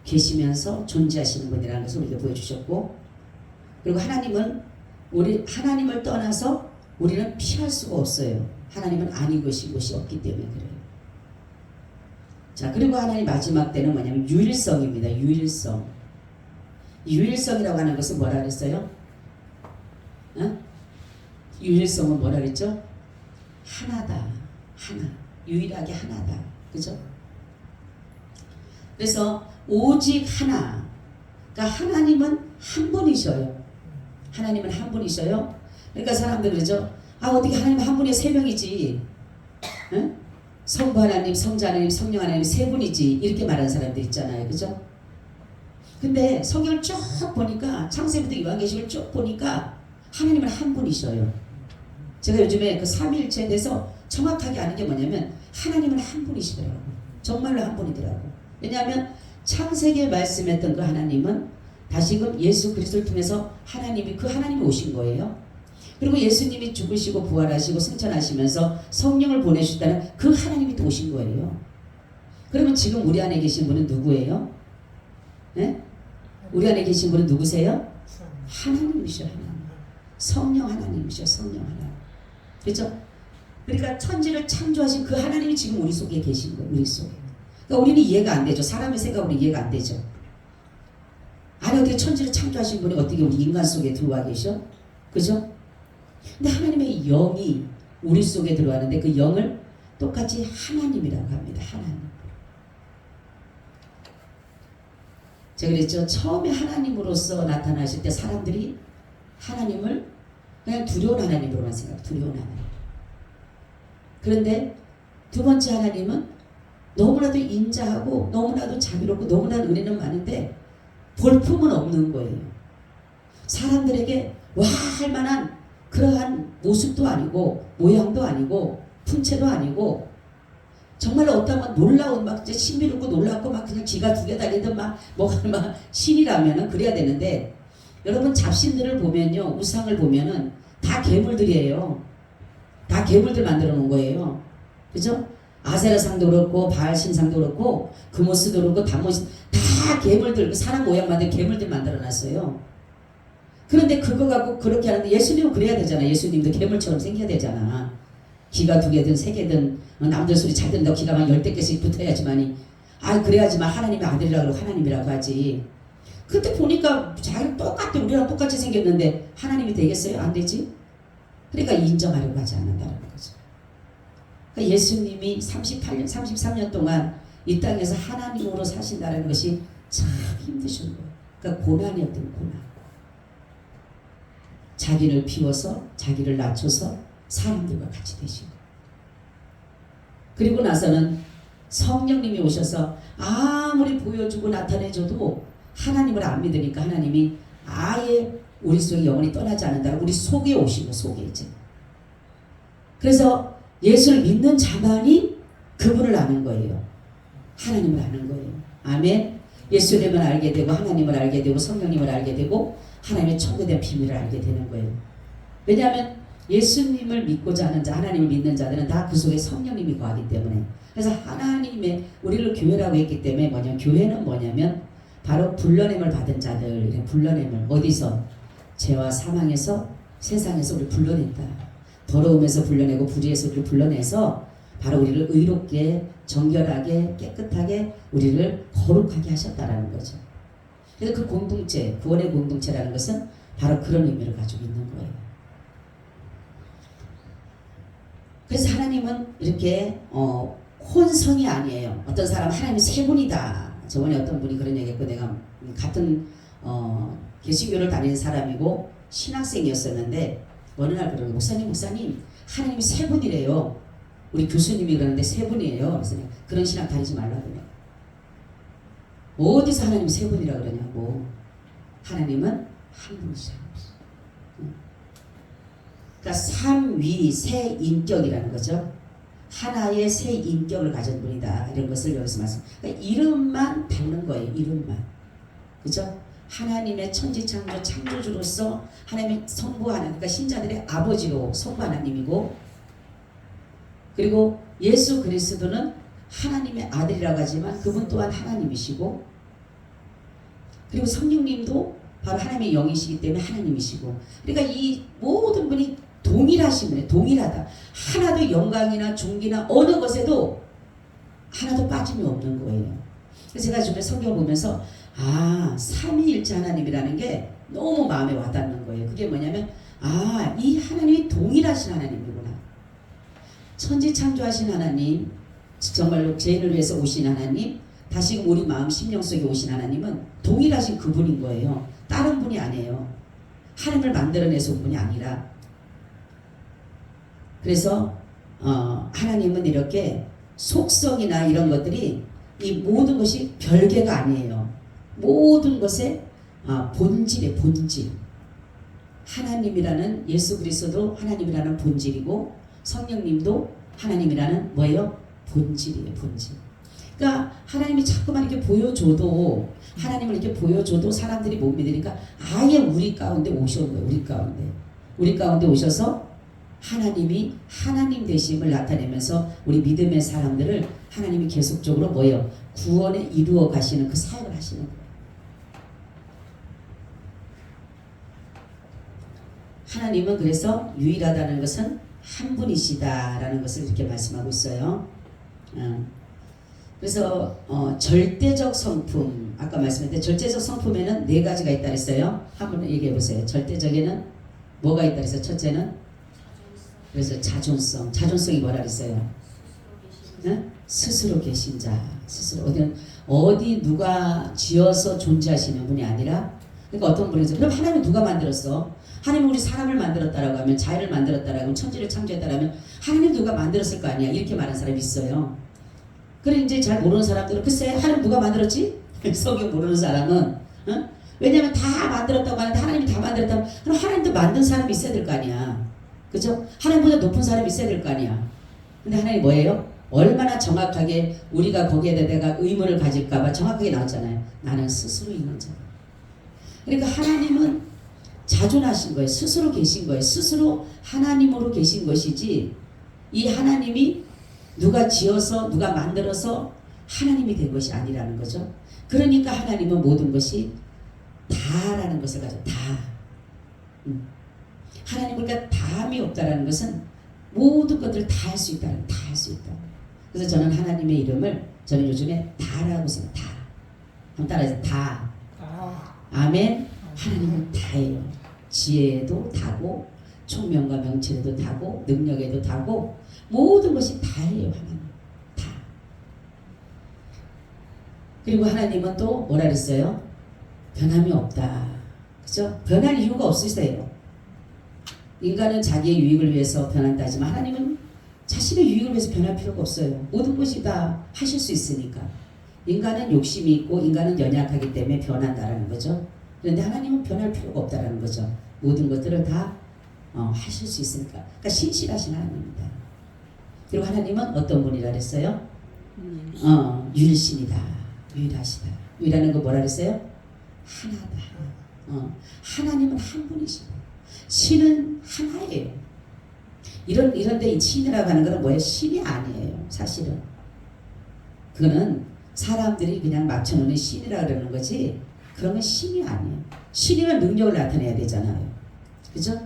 계시면서 존재하시는 분이라는 것을 우리에게 보여주셨고, 그리고 하나님은 하나님을 떠나서 우리는 피할 수가 없어요. 하나님은 아닌 것이 없기 때문에 그래요. 자, 그리고 하나님 마지막 때는 뭐냐면 유일성입니다. 유일성. 유일성이라고 하는 것은 뭐라 그랬어요? 유일성은 뭐라 그랬죠? 하나다. 하나. 유일하게 하나다. 그죠? 그래서 오직 하나. 그러니까 하나님은 한 분이셔요. 하나님은 한 분이셔요. 그러니까 사람들 그러죠. 어떻게 하나님 한 분이 세 명이지? 응? 성부 하나님, 성자 하나님, 성령 하나님 세 분이지. 이렇게 말하는 사람들 있잖아요. 그죠? 근데 성경을 쭉 보니까 창세부터 요한계시록을 쭉 보니까 하나님은 한 분이셔요. 제가 요즘에 그 삼위일체에 대해서 정확하게 아는 게 뭐냐면 하나님은 한 분이시더라고요. 정말로 한 분이더라고요. 왜냐하면 창세기에 말씀했던 그 하나님은 다시금 예수 그리스도를 통해서 하나님이 오신 거예요. 그리고 예수님이 죽으시고 부활하시고 승천하시면서 성령을 보내주셨다는 그 하나님이 또 오신 거예요. 그러면 지금 우리 안에 계신 분은 누구예요? 네? 우리 안에 계신 분은 누구세요? 하나님이셔. 하나님. 성령 하나님이셔. 성령 하나님. 그렇죠? 그러니까 천지를 창조하신 그 하나님이 지금 우리 속에 계신 거예요. 우리 속에. 그러니까 우리는 이해가 안 되죠. 사람의 생각으로 이해가 안 되죠. 아니 어떻게 천지를 창조하신 분이 어떻게 우리 인간 속에 들어와 계셔? 그죠? 근데 하나님의 영이 우리 속에 들어왔는데 그 영을 똑같이 하나님이라고 합니다. 하나님. 제가 그랬죠. 처음에 하나님으로서 나타나실 때 사람들이 하나님을 그냥 두려운 하나님으로만 생각해요. 두려운 하나님. 그런데 두 번째 하나님은 너무나도 인자하고 너무나도 자비롭고 너무나도 은혜는 많은데 볼품은 없는 거예요. 사람들에게 와 할 만한 그러한 모습도 아니고 모양도 아니고 품체도 아니고 정말 어떤 건 놀라운 막 신비롭고 놀랍고 막 그냥 기가 두 개 달리던 막 신이라면은 그래야 되는데 여러분 잡신들을 보면요 우상을 보면은 다 괴물들이에요. 다 괴물들 만들어 놓은 거예요. 그죠? 아세라상도 그렇고 바알 신상도 그렇고 그모스도 그렇고 다모스 다 괴물들 사람 모양 만든 괴물들 만들어 놨어요. 그런데 그거 갖고 그렇게 하는데 예수님은 그래야 되잖아. 예수님도 괴물처럼 생겨야 되잖아. 귀가 2개든 3개든 남들 소리 잘 듣는다고 귀가 막 10대께씩 붙어야지만이 그래야지만 하나님의 아들이라고 하나님이라고 하지. 그때 보니까 자기 똑같아 우리랑 똑같이 생겼는데 하나님이 되겠어요? 안 되지? 그러니까 인정하려고 하지 않는다는 거죠. 그러니까 예수님이 38년, 33년 동안 이 땅에서 하나님으로 사신다는 것이 참 힘드신 거예요. 그러니까 고난이었던 고난. 자기를 비워서 자기를 낮춰서 사람들과 같이 되시고 그리고 나서는 성령님이 오셔서 아무리 보여주고 나타내줘도 하나님을 안 믿으니까 하나님이 아예 우리 속에 영원히 떠나지 않는다. 우리 속에 오시고 속에 이제. 그래서 예수를 믿는 자만이 그분을 아는 거예요. 하나님을 아는 거예요. 아멘. 예수님을 알게 되고 하나님을 알게 되고 성령님을 알게 되고 하나님의 청구된 비밀을 알게 되는 거예요. 왜냐하면 예수님을 믿고자 하는 자, 하나님을 믿는 자들은 다 그 속에 성령님이 거하기 때문에. 그래서 하나님의 우리를 교회라고 했기 때문에 교회는 뭐냐면 바로 불러냄을 받은 자들, 불러냄을 어디서? 죄와 사망에서 세상에서 우리를 불러냈다. 더러움에서 불러내고 불의에서 우리를 불러내서 바로 우리를 의롭게 정결하게 깨끗하게 우리를 거룩하게 하셨다라는 거죠. 그래서 그 공동체, 구원의 공동체라는 것은 바로 그런 의미를 가지고 있는 거예요. 그래서 하나님은 이렇게 혼성이 아니에요. 어떤 사람 하나님이 세 분이다. 저번에 어떤 분이 그런 얘기했고 내가 같은 개신교를 다니는 사람이고 신학생이었었는데 어느 날 그러는 목사님 하나님이 세 분이래요. 우리 교수님이 그러는데 세 분이에요. 그래서 그런 신학 다니지 말라고. 어디서 하나님이 세 분이라 그러냐고. 하나님은 한 분이시라는 거죠. 그러니까 삼위 세 인격이라는 거죠. 하나의 세 인격을 가진 분이다. 이런 것을 여기서 말씀. 그러니까 이름만 다른 거예요. 이름만. 그죠? 하나님의 천지창조 창조주로서 하나님의 성부하는 그러니까 신자들의 아버지로 성부 하나님이고 그리고 예수 그리스도는 하나님의 아들이라고 하지만 그분 또한 하나님이시고 그리고 성령님도 바로 하나님의 영이시기 때문에 하나님이시고 그러니까 이 모든 분이 동일하신 분이에요. 동일하다. 하나도 영광이나 존귀나 어느 것에도 하나도 빠짐이 없는 거예요. 그래서 제가 주변에 성경을 보면서 삼위일체 하나님이라는 게 너무 마음에 와닿는 거예요. 그게 뭐냐면 이 하나님이 동일하신 하나님이구나. 천지창조하신 하나님 정말로 죄인을 위해서 오신 하나님 다시금 우리 마음 심령 속에 오신 하나님은 동일하신 그분인 거예요. 다른 분이 아니에요. 하나님을 만들어내서 온 분이 아니라 그래서 하나님은 이렇게 속성이나 이런 것들이 이 모든 것이 별개가 아니에요. 모든 것의 본질의 본질. 하나님이라는 예수 그리스도도 하나님이라는 본질이고 성령님도 하나님이라는 뭐예요? 본질이에요. 본질. 그러니까 하나님이 자꾸만 이렇게 보여줘도 하나님을 이렇게 보여줘도 사람들이 못 믿으니까 아예 우리 가운데 오신 거예요. 우리 가운데 오셔서 하나님이 하나님 되심을 나타내면서 우리 믿음의 사람들을 하나님이 계속적으로 뭐예요? 구원에 이루어 가시는 그 사역을 하시는 거예요. 하나님은 그래서 유일하다는 것은 한 분이시다라는 것을 이렇게 말씀하고 있어요. 그래서 절대적 성품 아까 말씀했는데 절대적 성품에는 4가지가 있다 그랬어요. 한번 얘기해 보세요. 절대적에는 뭐가 있다 그랬어요? 첫째는 그래서 자존성이 뭐라 그랬어요? 스스로 계신 자. 스스로 어디 누가 지어서 존재하시는 분이 아니라 그러니까 어떤 분이 그럼 하나님 누가 만들었어? 하나님 우리 사람을 만들었다라고 하면 자연을 만들었다라고 하면 천지를 창조했다라고 하면 하나님 누가 만들었을 거 아니야. 이렇게 말하는 사람이 있어요. 그래 이제 잘 모르는 사람들은 글쎄 하나님 누가 만들었지? 성경 모르는 사람은 왜냐하면 다 만들었다고 하는데 하나님이 다 만들었다면 그럼 하나님도 만든 사람이 있어야 될 거 아니야. 그죠? 하나님보다 높은 사람이 있어야 될 거 아니야. 근데 하나님 뭐예요? 얼마나 정확하게 우리가 거기에 내가 의문을 가질까봐 정확하게 나왔잖아요. 나는 스스로 있는 자. 그러니까 하나님은 자존하신 거예요. 스스로 계신 거예요. 스스로 하나님으로 계신 것이지 이 하나님이 누가 지어서 누가 만들어서 하나님이 된 것이 아니라는 거죠. 그러니까 하나님은 모든 것이 다라는 것을 가지고 다. 하나님 그러니까 다함이 없다라는 것은 모든 것들을 다 할 수 있다. 다 할 수 있다. 그래서 저는 하나님의 이름을 저는 요즘에 다라고 생각. 다. 한번 따라해서 다. 아멘. 하나님은 다예요. 지혜에도 다고 총명과 명철에도 다고 능력에도 다고 모든 것이 다예요. 하나님. 다. 그리고 하나님은 또 뭐라 그랬어요? 변함이 없다. 그죠? 변할 이유가 없으세요. 인간은 자기의 유익을 위해서 변한다 하지만 하나님은 자신의 유익을 위해서 변할 필요가 없어요. 모든 것이 다 하실 수 있으니까. 인간은 욕심이 있고 인간은 연약하기 때문에 변한다라는 거죠. 그런데 하나님은 변할 필요가 없다라는 거죠. 모든 것들을 다 하실 수 있으니까. 그러니까 신실하신 하나님입니다. 그리고 하나님은 어떤 분이라 그랬어요? 유일신이다. 유일하시다. 유일하는 거 뭐라 그랬어요? 하나다. 하나님은 한 분이시다. 신은 하나예요. 이런데 이 신이라고 하는 것은 뭐예요? 신이 아니에요. 사실은. 그거는 사람들이 그냥 맞춰놓는 신이라 그러는 거지 그런 건 신이 아니에요. 신이면 능력을 나타내야 되잖아요. 그죠?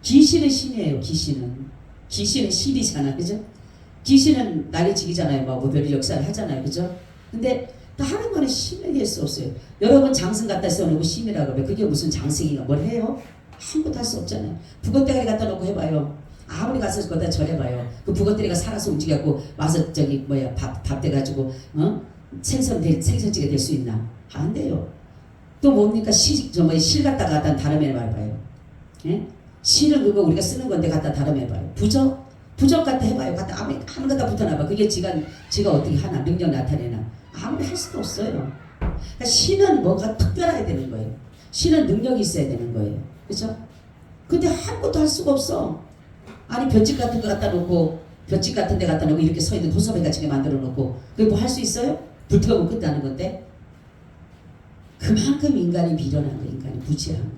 귀신은 신이에요. 귀신은 신이잖아. 그죠? 귀신은 난리치기잖아요. 뭐 별의 역사를 하잖아요. 그죠? 근데 또 하는 거는 신을 낼 수 없어요. 여러분 장승 갖다 써놓고 신이라고 하면 그게 무슨 장승인가 뭘 해요? 아무것도 할 수 없잖아요. 북엇대가리 갖다 놓고 해봐요. 아무리 가서 거기다 절해봐요. 그 북엇대가리가 살아서 움직여갖고 와서 저기 밥 돼가지고 생선찌개 될 수 있나? 안 돼요. 또 뭡니까? 실 갖다가 다름해봐요. 예? 실은 그거 우리가 쓰는 건데 갖다 다름해봐요. 부적 갖다 해봐요. 갖다 아무 갖다 붙여놔봐. 그게 지가 어떻게 하나 능력 나타내나? 아무리 할 수도 없어요. 그러니까 신은 뭔가 특별해야 되는 거예요. 신은 능력이 있어야 되는 거예요. 그렇죠? 근데 아무것도 할 수가 없어. 아니 볏짚 같은 거 갖다 놓고 볏짚 같은 데 갖다 놓고 이렇게 서 있는 호소매 같이 만들어 놓고 그게 뭐 할 수 있어요? 불 켜면 끝나는 건데 그만큼 인간이 미련한 거예요. 인간이 부지한 거예요.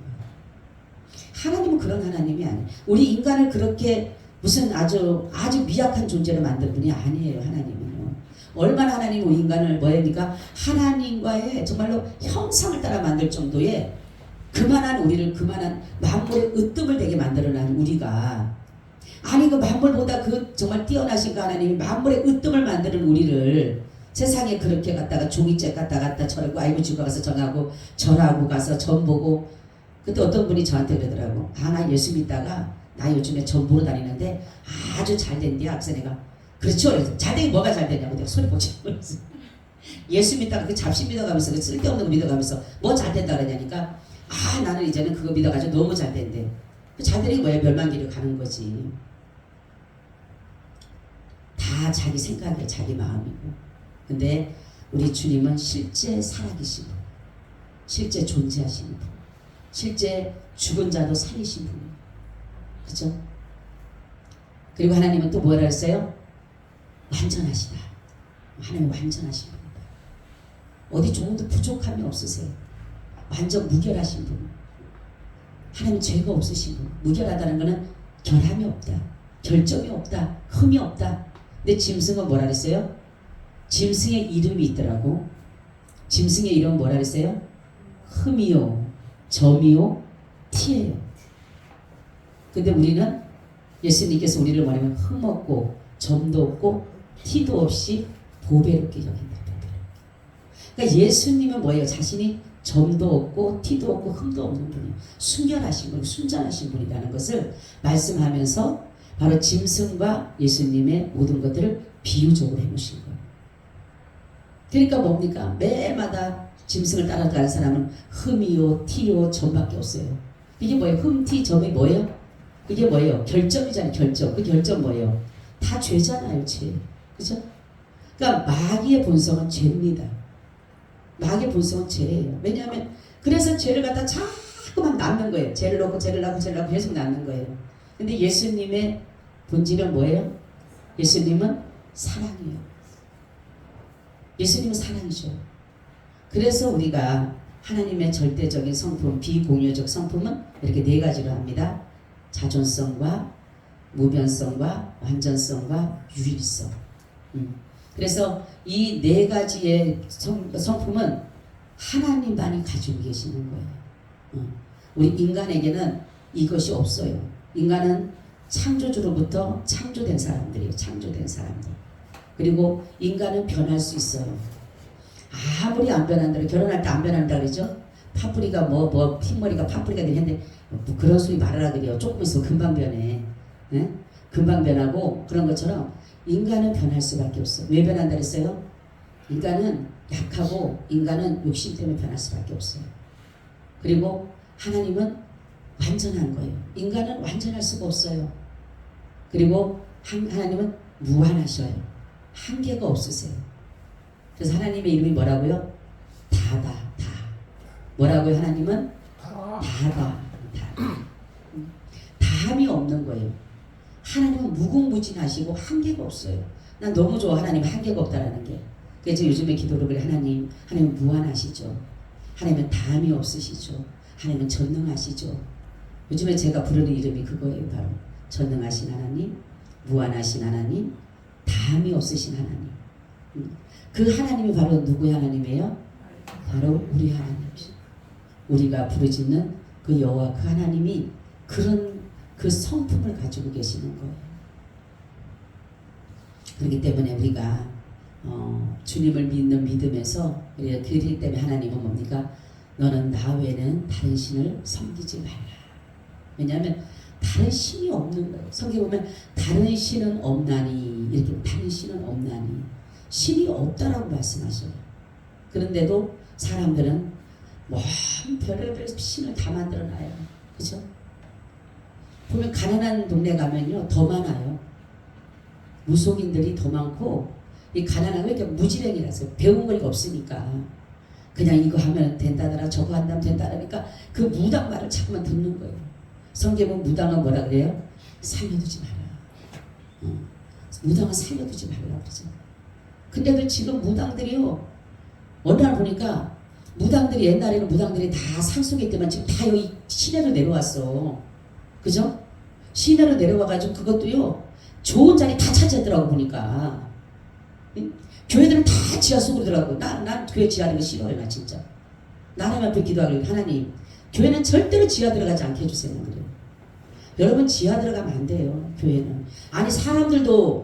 하나님은 그런 하나님이 아니에요. 우리 인간을 그렇게 무슨 아주 미약한 존재로 만든 분이 아니에요. 하나님은요. 얼마나 하나님이 우리 인간을 뭐니까 하나님과의 정말로 형상을 따라 만들 정도의 그만한 만물의 으뜸을 되게 만들어낸 우리가 아니 그 만물보다 그 정말 뛰어나신 그 하나님이 만물의 으뜸을 만드는 우리를 세상에 그렇게 갖다가 종이책 갖다 절고 아이고 지구 가서 절하고 가서 전 보고 그때 어떤 분이 저한테 그러더라고. 나 예수 믿다가 나 요즘에 전 보러 다니는데 아주 잘 된대요. 그래서 내가 그렇죠. 그래서 잘 되긴 뭐가 잘 되냐고 내가 소리 보지. 예수 믿다가 그 잡신 믿어가면서 그 쓸데없는 거 믿어가면서 뭐 잘 된다 그러냐니까 나는 이제는 그거 믿어가지고 너무 잘 된대. 잘 되는 게 뭐야? 멸망길을 가는 거지. 다 자기 생각이야. 자기 마음이고. 근데 우리 주님은 실제 살아계신 분, 실제 존재하시는 분, 실제 죽은 자도 살리신 분이에요. 그죠? 그리고 하나님은 또 뭐라 했어요? 완전하시다. 하나님 완전하신 분이다. 어디 조금도 부족함이 없으세요. 완전 무결하신 분. 하나님 죄가 없으신 분. 무결하다는 것은 결함이 없다. 결점이 없다. 흠이 없다. 근데 짐승은 뭐라 그랬어요? 짐승의 이름이 있더라고. 짐승의 이름은 뭐라 그랬어요? 흠이요, 점이요, 티예요. 근데 우리는 예수님께서 우리를 뭐냐면 흠 없고 점도 없고 티도 없이 보배롭게 여긴다. 그러니까 예수님은 뭐예요? 자신이 점도 없고 티도 없고 흠도 없는 분이에요. 순결하신 분, 순전하신 분이라는 것을 말씀하면서 바로 짐승과 예수님의 모든 것들을 비유적으로 해놓으신 거예요. 그러니까 뭡니까? 매일마다 짐승을 따라가는 사람은 흠이요, 티요, 점밖에 없어요. 이게 뭐예요? 흠, 티, 점이 뭐예요? 그게 뭐예요? 결점이잖아요. 결점. 그 결점 뭐예요? 다 죄잖아요. 죄. 그죠? 그러니까 마귀의 본성은 죄입니다. 마귀의 본성은 죄예요. 왜냐하면 그래서 죄를 갖다 자꾸만 낳는 거예요. 죄를 넣고 계속 낳는 거예요. 근데 예수님의 본질은 뭐예요? 예수님은 사랑이에요. 예수님은 사랑이죠. 그래서 우리가 하나님의 절대적인 성품, 비공유적 성품은 이렇게 네 가지로 합니다. 자존성과 무변성과 완전성과 유일성. 그래서 이 네 가지의 성품은 하나님만이 가지고 계시는 거예요. 우리 인간에게는 이것이 없어요. 인간은 창조주로부터 창조된 사람들이에요. 창조된 사람들. 그리고 인간은 변할 수 있어요. 아무리 안 변한다고 결혼할 때 안 변한다 그러죠. 파뿌리가 흰머리가 파뿌리가 되는데 뭐 그런 소리 말하라 그래요. 조금 있으면 금방 변해. 예? 금방 변하고 그런 것처럼 인간은 변할 수밖에 없어. 왜 변한다 그랬어요? 인간은 약하고 인간은 욕심 때문에 변할 수밖에 없어요. 그리고 하나님은 완전한 거예요. 인간은 완전할 수가 없어요. 그리고 하나님은 무한하셔요. 한계가 없으세요. 그래서 하나님의 이름이 뭐라고요? 다다, 다. 뭐라고요? 하나님은 다다, 다. 다함이 없는 거예요. 하나님은 무궁무진하시고 한계가 없어요. 난 너무 좋아. 하나님 한계가 없다라는 게. 그래서 요즘에 기도를 그래. 하나님은 무한하시죠. 하나님은 다함이 없으시죠. 하나님은 전능하시죠. 요즘에 제가 부르는 이름이 그거예요. 바로 전능하신 하나님, 무한하신 하나님, 다함이 없으신 하나님. 그 하나님이 바로 누구의 하나님이에요? 바로 우리 하나님이죠. 우리가 부르짖는 그 여호와 그 하나님이 그런 그 성품을 가지고 계시는 거예요. 그렇기 때문에 우리가 주님을 믿는 믿음에서 우리가 그렇기 때문에 하나님은 뭡니까? 너는 나 외에는 다른 신을 섬기지 말라. 왜냐하면 다른 신이 없는 거예요. 성경에 보면 다른 신은 없나니 이렇게 다른 신은 없나니 신이 없다라고 말씀하셔요. 그런데도 사람들은 별의별 신을 다 만들어놔요. 그죠? 보면 가난한 동네 가면요 더 많아요. 무속인들이 더 많고 이 가난한 왜 이렇게 무지랭이라서 배운 거리가 없으니까 그냥 이거 하면 된다더라 저거 한다면 된다라니까 그 무당 말을 자꾸만 듣는 거예요. 성경은 무당은 뭐라 그래요? 살려두지 마라. 무당은 살려두지 말라 그러죠. 근데도 지금 무당들이요 어느 날 보니까 무당들이 옛날에는 무당들이 다 상속했지만 지금 다 여기 시내로 내려왔어. 그죠? 시내로 내려와가지고 그것도요 좋은 자리 다 차지하더라고 보니까. 응? 교회들은 다 지하 속으로 들어가고 난 교회 지하는 거 싫어요. 나 진짜. 나님 앞에 기도하길 하나님 교회는 절대로 지하 들어가지 않게 해주세요. 그래요. 여러분 지하 들어가면 안 돼요. 교회는. 아니 사람들도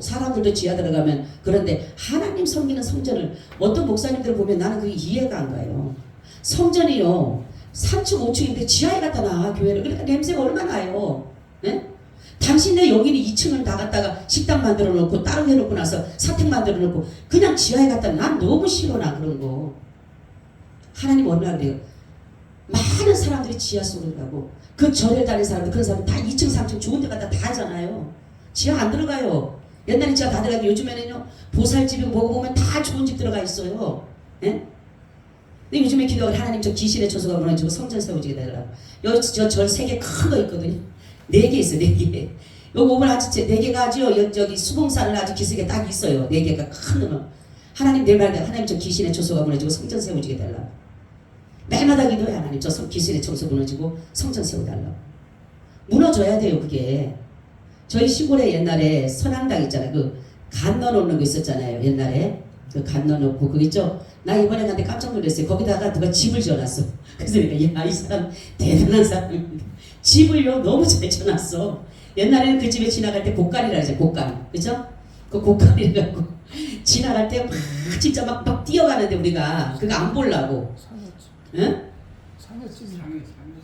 지하 들어가면 그런데 하나님 섬기는 성전을 어떤 목사님들 보면 나는 그게 이해가 안 가요. 성전이요 3층 5층인데 지하에 갖다 놔 교회를. 그러니까 냄새가 얼마나 나요. 네? 당신네 여기는 2층을 다 갖다가 식당 만들어 놓고 따로 해놓고 나서 사택 만들어 놓고 그냥 지하에 갖다 난 너무 싫어 나 그런 거. 하나님 어느 날 그래요. 많은 사람들이 지하 속으로 가고 그 절에 다니는 사람들 그런 사람들 다 2층 3층 좋은 데 갖다 다 하잖아요. 지하 안 들어가요. 옛날에 지하 다 들어가는데 요즘에는요 보살집이 뭐고 보면 다 좋은 집 들어가 있어요. 예? 근데 요즘에 기도하고 하나님 저 귀신의 처소가 무너지고 성전 세워지게 되더라고. 저 절 3개 큰 거 있거든요. 4개 있어요. 4개. 요거 오늘 아주 4개가 아주 저기 수봉산을 아주 기슭에 딱 있어요. 4개가 큰 거. 하나님 내 말대로 하나님 저 귀신의 처소가 무너지고 성전 세워지게 되더라고. 매일마다 기도해. 하나님 저 귀신의 처소 무너지고 성전 세워달라고. 무너져야 돼요. 그게. 저희 시골에 옛날에 선앙당 있잖아요. 그 간 넣어놓는 거 있었잖아요. 옛날에 그 간 넣어놓고 그거 있죠. 나 이번에 갔는데 깜짝 놀랐어요. 거기다가 누가 집을 지어놨어. 그래서 내가 야 이 사람 대단한 사람인데 집을요 너무 잘 지어놨어. 옛날에는 그 집에 지나갈 때 곡간이라 하죠. 곡간. 그죠? 그 곡간이라 갖고 지나갈 때 막 진짜 막 뛰어가는데 우리가 그거 안 보려고. 응?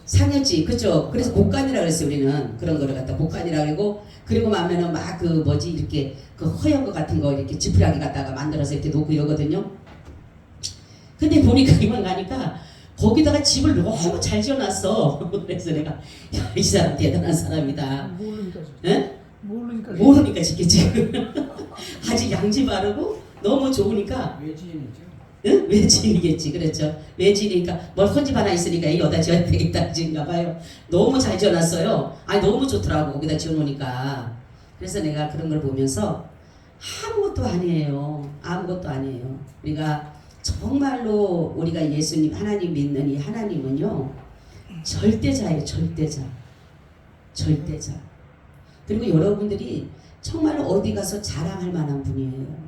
상여지. 그죠? 그래서 곡간이라 그랬어요. 우리는 그런 거를 갖다 곡간이라 그러고 그리고 마면은 막 그 뭐지 이렇게 그 허연 거 같은 거 이렇게 지푸라기 갖다가 만들어서 이렇게 놓고 이러거든요. 근데 보니까 이만 가니까 거기다가 집을 너무 잘 지어놨어. 그래서 내가 야, 이 사람 대단한 사람이다. 모르니까 짓겠지. 아직 양지 바르고 너무 좋으니까 외지인이죠. 응? 외지인이겠지. 그렇죠. 외지니까 뭘 헌집 하나 있으니까 여기다 지어야 되겠다 지인가 봐요. 너무 잘 지어놨어요. 아니 너무 좋더라고 거기다 지어놓으니까. 그래서 내가 그런 걸 보면서 아무것도 아니에요. 아무것도 아니에요. 우리가 정말로 우리가 예수님 하나님 믿는 이 하나님은요 절대자예요. 절대자. 그리고 여러분들이 정말 어디 가서 자랑할 만한 분이에요.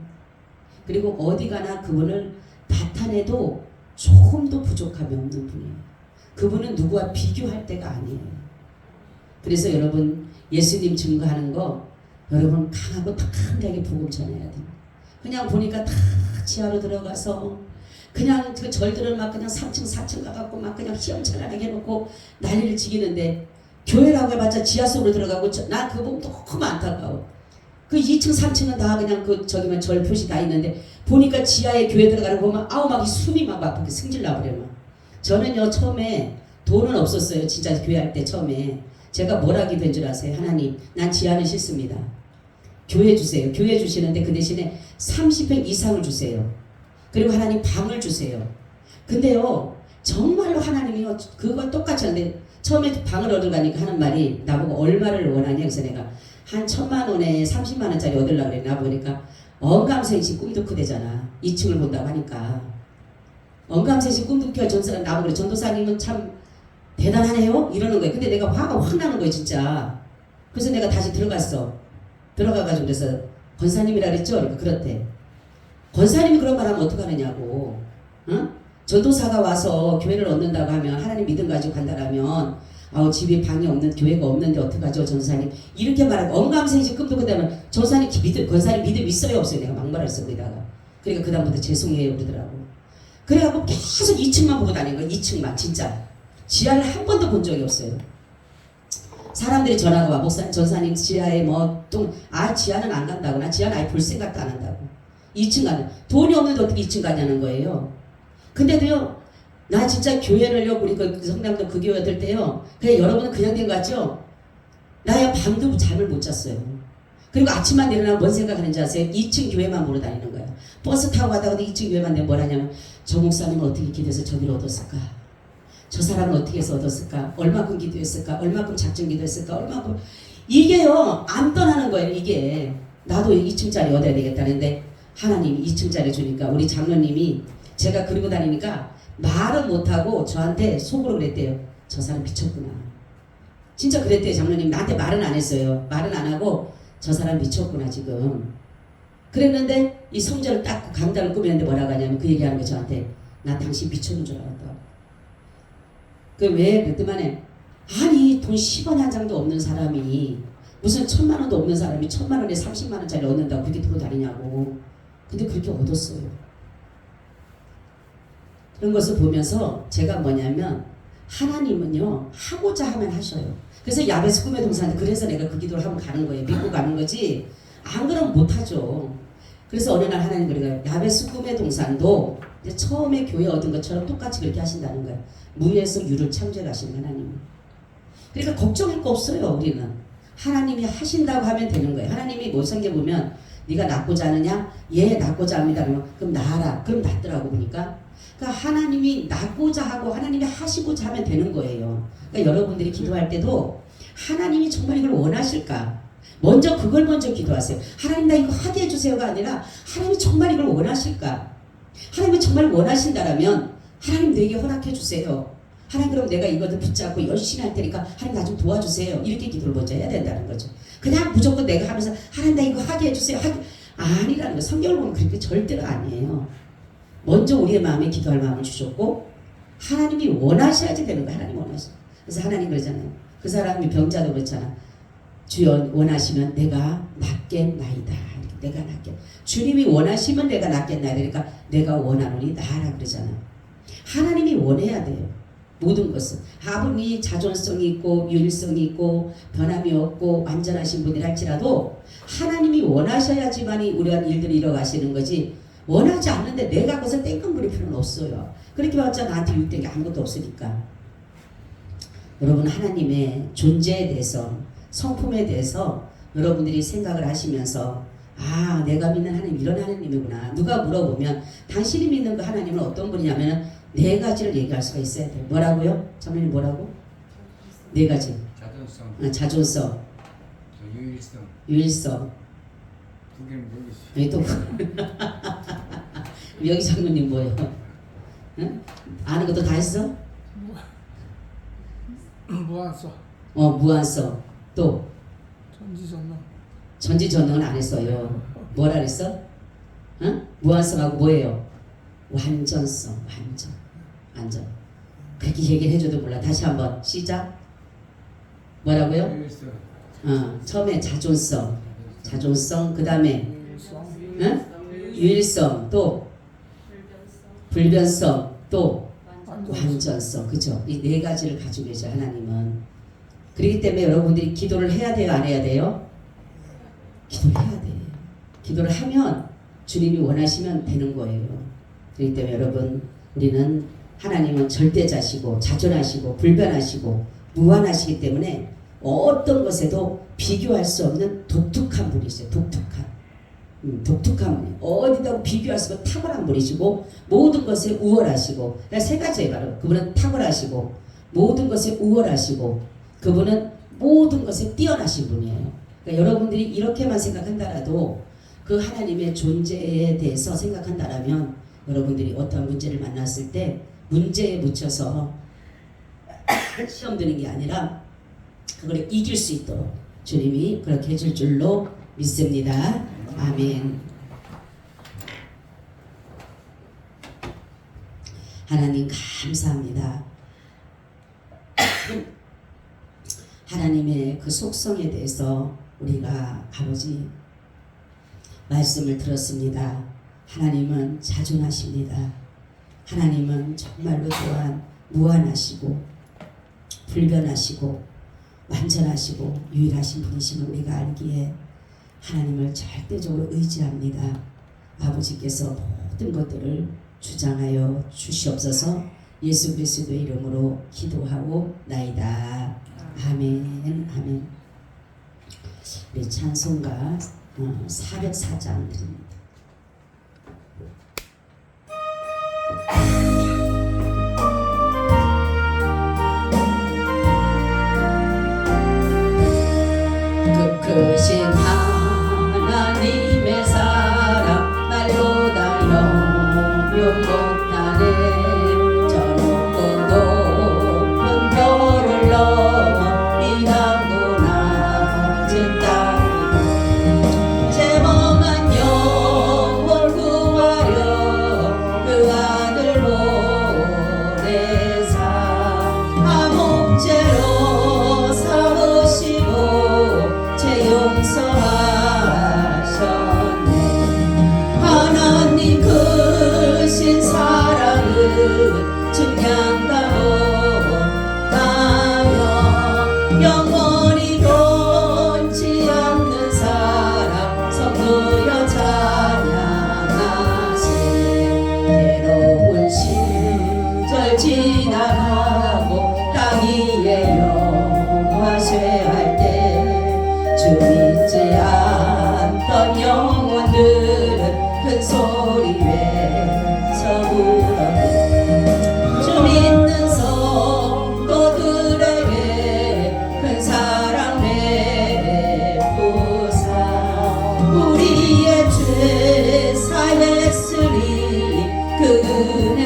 그리고 어디 가나 그분을 나타내도 조금도 부족함이 없는 분이에요. 그분은 누구와 비교할 때가 아니에요. 그래서 여러분 예수님 증거하는 거 여러분 강하고 담대하게 복음 전해야 돼요. 그냥 보니까 다 지하로 들어가서 그냥 그 절들을 막 그냥 3층 4층 가갖고 막 그냥 희영찬란하게 해놓고 난리를 지기는데 교회라고 해봤자 지하 속으로 들어가고 난 그거 보면 너무 안타까워. 그 2층 3층은 다 그냥 그 저기만 절 표시 다 있는데 보니까 지하에 교회 들어가는 거 보면 아우 막 숨이 막 아프게 승질 나버려요. 저는요 처음에 돈은 없었어요. 진짜 교회 할 때 처음에 제가 뭘 하게 된 줄 아세요? 하나님 난 지하는 싫습니다. 교회 주세요. 교회 주시는데 그 대신에 30평 이상을 주세요. 그리고 하나님 방을 주세요. 근데요 정말로 하나님이요 그거 똑같이 하는데 처음에 방을 얻으러 가니까 하는 말이 나보고 얼마를 원하냐. 그래서 내가 한 1,000만 원에 30만 원짜리 얻으려고 그래. 나 보니까 언감생시 꿈도 크대잖아. 2층을 본다고 하니까 언감생시 꿈도 켜. 전사람 나보고 그래. 전도사님은 참 대단하네요 이러는 거예요. 근데 내가 화가 확 나는 거예요 진짜. 그래서 내가 다시 들어가가지고 그래서 권사님이라 그랬죠? 그러니까 그렇대. 권사님이 그런 말 하면 어떡하느냐고. 응? 전도사가 와서 교회를 얻는다고 하면 하나님 믿음 가지고 간다라면 아우 집에 방이 없는 교회가 없는데 어떡하죠 전사님 이렇게 말하고 언감생시 꿈도 그다음에 전사님 권사님 믿음 있어요 없어요. 내가 막말했어 거기다가. 그러니까 그 다음부터 죄송해요 그러더라고. 그래갖고 계속 2층만 보고 다니는 거야. 2층만 진짜. 지하를 한 번도 본 적이 없어요. 사람들이 전화가 와. 목사님 전사님 지하에 지하는 안 간다고. 나 지하는 아예 볼 생각도 안 한다고. 2층 가는 돈이 없는데 어떻게 2층 가냐는 거예요. 근데도요 나 진짜 교회를요 우리 그 성남도 그 교회 될 때요 그냥 여러분은 그냥 된 거 같죠? 나야 밤도 잠을 못 잤어요. 그리고 아침만 일어나면 뭔 생각하는지 아세요? 2층 교회만 보러 다니는 거야. 버스 타고 가다가 2층 교회만 되면 뭘 하냐면 저 목사님은 어떻게 기도해서 저기를 얻었을까? 저 사람은 어떻게 해서 얻었을까? 얼마큼 기도했을까? 얼마큼 작정 기도했을까? 얼마큼 이게요 안 떠나는 거예요. 이게 나도 2층짜리 얻어야 되겠다는데 하나님이 2층짜리 주니까 우리 장로님이 제가 그러고 다니니까 말은 못하고 저한테 속으로 그랬대요. 저 사람 미쳤구나. 진짜 그랬대요. 장로님 나한테 말은 안 했어요. 말은 안 하고 저 사람 미쳤구나 지금. 그랬는데 이 성전을 딱 강단을 꾸미는데 뭐라고 하냐면 그 얘기하는 거 저한테 나 당신 미쳤는 줄 알았다. 그 왜 그랬더만에 아니 돈 10원 한 장도 없는 사람이 무슨 1,000만 원도 없는 사람이 1,000만 원에 30만 원짜리 얻는다고 그렇게 들고 다니냐고. 근데 그렇게 얻었어요. 그런 것을 보면서 제가 뭐냐면 하나님은요 하고자 하면 하셔요. 그래서 야베스 꿈의 동산한테 그래서 내가 그 기도를 하고 가는 거예요. 믿고 가는 거지 안 그러면 못하죠. 그래서 어느 날 하나님 그래요. 야베스 꿈의 동산도 이제 처음에 교회 얻은 것처럼 똑같이 그렇게 하신다는 거예요. 무에서 유를 창조해 가시는 하나님. 그러니까 걱정할 거 없어요. 우리는 하나님이 하신다고 하면 되는 거예요. 하나님이 뭐 성경 보면 네가 낳고자 하느냐? 예 낳고자 합니다. 그럼 낳아라. 그럼 낳더라고 보니까. 그러니까 하나님이 낳고자 하고 하나님이 하시고자 하면 되는 거예요. 그러니까 여러분들이 기도할 때도 하나님이 정말 이걸 원하실까? 먼저 그걸 먼저 기도하세요. 하나님 나 이거 하게 해주세요가 아니라 하나님이 정말 이걸 원하실까? 하나님이 정말 원하신다라면 하나님 내게 허락해 주세요. 하나님 그럼 내가 이것을 붙잡고 열심히 할 테니까 하나님 나 좀 도와주세요. 이렇게 기도를 먼저 해야 된다는 거죠. 그냥 무조건 내가 하면서 하나님 나 이거 하게 해주세요. 아니라는 거. 성경을 보면 그렇게 절대로 아니에요. 먼저 우리의 마음에 기도할 마음을 주셨고 하나님이 원하셔야지 되는 거예요. 하나님 원하셔. 그래서 하나님 그러잖아요. 그 사람이 병자도 그렇잖아. 주여 원하시면 내가 낫겠나이다. 내가 낫겠. 주님이 원하시면 내가 낫겠나이다. 그러니까 내가 원하노니 나라 그러잖아요. 하나님이 원해야 돼요. 모든 것은. 아무리 자존성이 있고 유일성이 있고 변함이 없고 완전하신 분이라 할지라도 하나님이 원하셔야지만이 우리가 일들을 이뤄가시는 거지 원하지 않는데 내가 그것을 땡깡 부릴 필요는 없어요. 그렇게 봤자 나한테 유익된 게 아무것도 없으니까. 여러분 하나님의 존재에 대해서 성품에 대해서 여러분들이 생각을 하시면서 아 내가 믿는 하나님 이런 하나님이구나. 누가 물어보면 당신이 믿는 그 하나님은 어떤 분이냐면 네 가지를 얘기할 수가 있어야 돼요. 뭐라고요? 장로님 뭐라고? 네 가지. 자존성. 자존성. 유일성. 유일성. 두 개는 모르겠어요. 여기 또 여기 장로님 뭐예요? 응? 아는 것도 다 했어? 무한성. 무한성. 또 전지전능. 전지전능은 안 했어요. 뭐라 그랬어? 응? 무한성하고 뭐예요? 완전성. 완전. 그렇게 얘기를 해줘도 몰라. 다시 한번 시작. 뭐라고요? 유일성. 처음에 자존성, 그 다음에 응? 유일성, 또 불변성, 또 완전성, 그죠? 이 네 가지를 가지고 계셔 하나님은. 그렇기 때문에 여러분들이 기도를 해야 돼요, 안 해야 돼요? 기도해야 돼. 기도를 하면 주님이 원하시면 되는 거예요. 그렇기 때문에 여러분, 우리는 하나님은 절대자시고 자존하시고 불변하시고 무한하시기 때문에 어떤 것에도 비교할 수 없는 독특한 분이세요. 독특한 분이 어디다 비교할 수 없는 탁월한 분이시고 모든 것에 우월하시고, 그러니까 세 가지예요. 바로 그분은 탁월하시고 모든 것에 우월하시고 그분은 모든 것에 뛰어나신 분이에요. 그러니까 여러분들이 이렇게만 생각한다라도 그 하나님의 존재에 대해서 생각한다라면 여러분들이 어떤 문제를 만났을 때 문제에 묻혀서 시험 드는 게 아니라 그걸 이길 수 있도록 주님이 그렇게 해줄 줄로 믿습니다. 아멘. 하나님 감사합니다. 하나님의 그 속성에 대해서 우리가 아버지 말씀을 들었습니다. 하나님은 자존하십니다. 하나님은 정말로 또한 무한하시고 불변하시고 완전하시고 유일하신 분이심을 우리가 알기에 하나님을 절대적으로 의지합니다. 아버지께서 모든 것들을 주장하여 주시옵소서. 예수 그리스도의 이름으로 기도하고 나이다. 아멘. 아멘. 우리 찬송가 404장 드립니다. 크신 하나님의 사랑 말로 다 영용 못하네. 저 높고 높은 별을 넘어 이 강고 낮은 땅 제 멍한 영혼 구하려 그 아들 보내사 암흑죄로 삼으시고 용서하셨네. 하나님 크신 사랑은 증량다고 가며 영원히 변치 않는 사랑 성도여 찬양하세. 괴로운 시절 지나가고 땅 위에 영화 쇠할 때 주 믿지 않던 영혼들은 큰 소리 외쳐 울었네. 주 믿는 성도들에게 큰 사랑 베푸사 우리의 죄 사했으니 그 은혜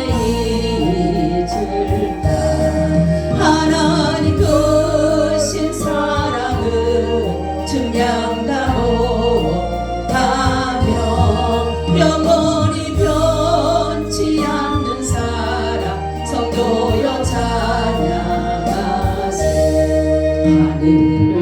잊을다. 하나님 크신 사랑은 증량다고 가며 영원히 변치 않는 사랑 성도여 찬양하세. 하늘